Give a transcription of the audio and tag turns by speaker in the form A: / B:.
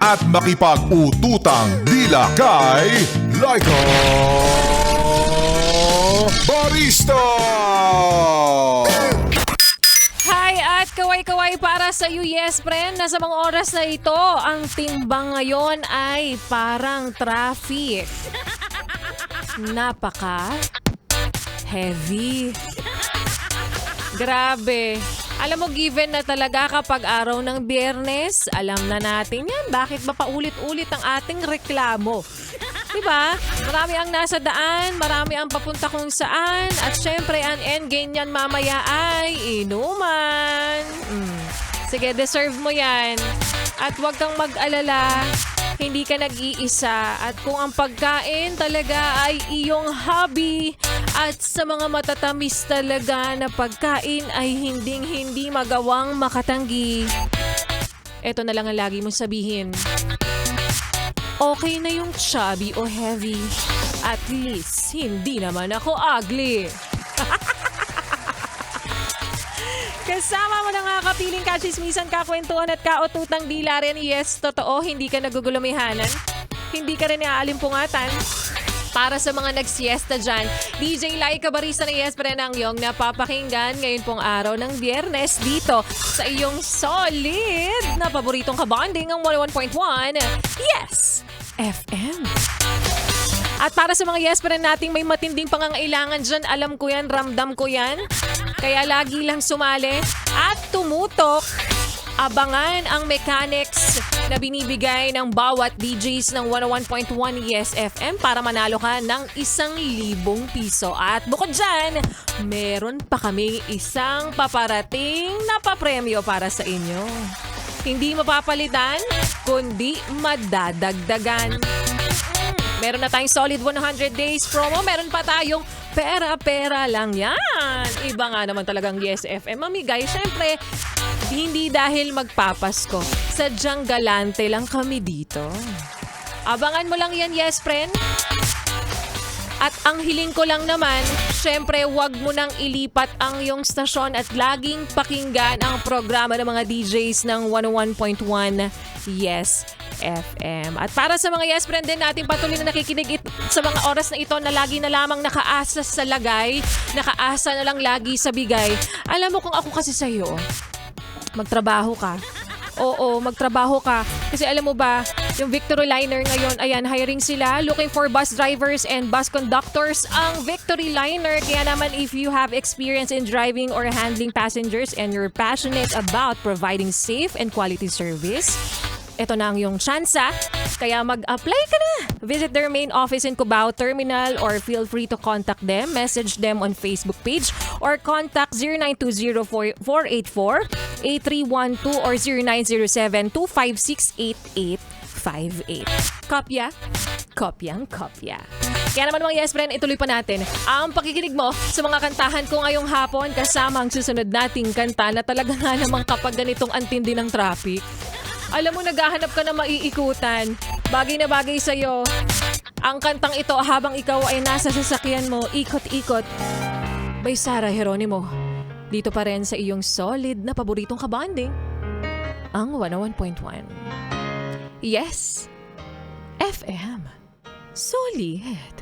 A: at makipag-ututang dila kay Laika Barista!
B: Hi at kaway-kaway para sa iyo, yes friend. Nasa mga oras na ito, ang timbang ngayon ay parang traffic. Napaka heavy. Grabe. Alam mo, given na talaga kapag araw ng Biyernes, alam na natin yan. Bakit ba paulit-ulit ang ating reklamo? Diba? Marami ang nasa daan, marami ang papunta kung saan, at syempre ang endgame niyan mamaya ay inuman. Sige, deserve mo yan. At huwag kang mag-alala, hindi ka nag-iisa. At kung ang pagkain talaga ay iyong hobby, at sa mga matatamis talaga na pagkain ay hinding-hindi magawang makatanggi, eto na lang ang lagi mong sabihin. Okay na yung chubby o heavy. At least, hindi naman ako ugly. Kasama mo na nga kapiling kachismisan, kakwentuhan at kaututang dila rin. Yes, totoo, hindi ka nagugulumihanan. Hindi ka rin naalimpungatan. Para sa mga nagsiesta dyan, DJ Laika Barista na yes, pre ng iyong napapakinggan ngayon pong araw ng Biyernes dito sa iyong solid na paboritong kabonding ang 101.1 Yes FM. At para sa mga yes, pre nating may matinding pangangailangan dyan, alam ko yan, ramdam ko yan. Kaya lagi lang sumali at tumutok. Abangan ang mechanics na binibigay ng bawat DJs ng 101.1 Yes FM para manalo ka ng 1,000 piso. At bukod dyan, meron pa kaming isang paparating na papremyo para sa inyo. Hindi mapapalitan, kundi madadagdagan. Meron na tayong solid 100 days promo. Meron pa tayong pera-pera lang yan. Iba nga naman talagang Yes FM mamigay. Siyempre, hindi dahil magpapasko. Sadyang galante lang kami dito. Abangan mo lang yan, yes friend. At ang hiling ko lang naman, syempre wag mo nang ilipat ang iyong stasyon at laging pakinggan ang programa ng mga DJs ng 101.1 Yes FM. At para sa mga yes friend din natin patuloy na nakikinig sa mga oras na ito na lagi na lamang nakaasa sa lagay, nakaasa na lang lagi sa bigay. Alam mo kung ako kasi sa'yo, magtrabaho ka. Oo, magtrabaho ka. Kasi alam mo ba, yung Victory Liner ngayon, ayan, hiring sila, looking for bus drivers and bus conductors. Ang Victory Liner, kaya naman if you have experience in driving or handling passengers and you're passionate about providing safe and quality service, ito na ang iyong tsansa. Kaya mag-apply ka na. Visit their main office in Cubao Terminal or feel free to contact them, message them on Facebook page or contact 0920-484-8312 or 0907-256-8858. Kopya? Kopyang-kopya. Kaya naman mga yes friend, ituloy pa natin ang pakikinig mo sa mga kantahan ko ngayong hapon kasama ang susunod nating kanta na talaga nga namang kapag ganitong antindi ng traffic. Alam mo, naghahanap ka na maiikutan. Bagay na bagay sa'yo. Ang kantang ito habang ikaw ay nasa sasakyan mo, ikot-ikot. By Sarah Geronimo. Dito pa rin sa iyong solid na paboritong kabanding, ang 101.1. Yes, FM. Solid.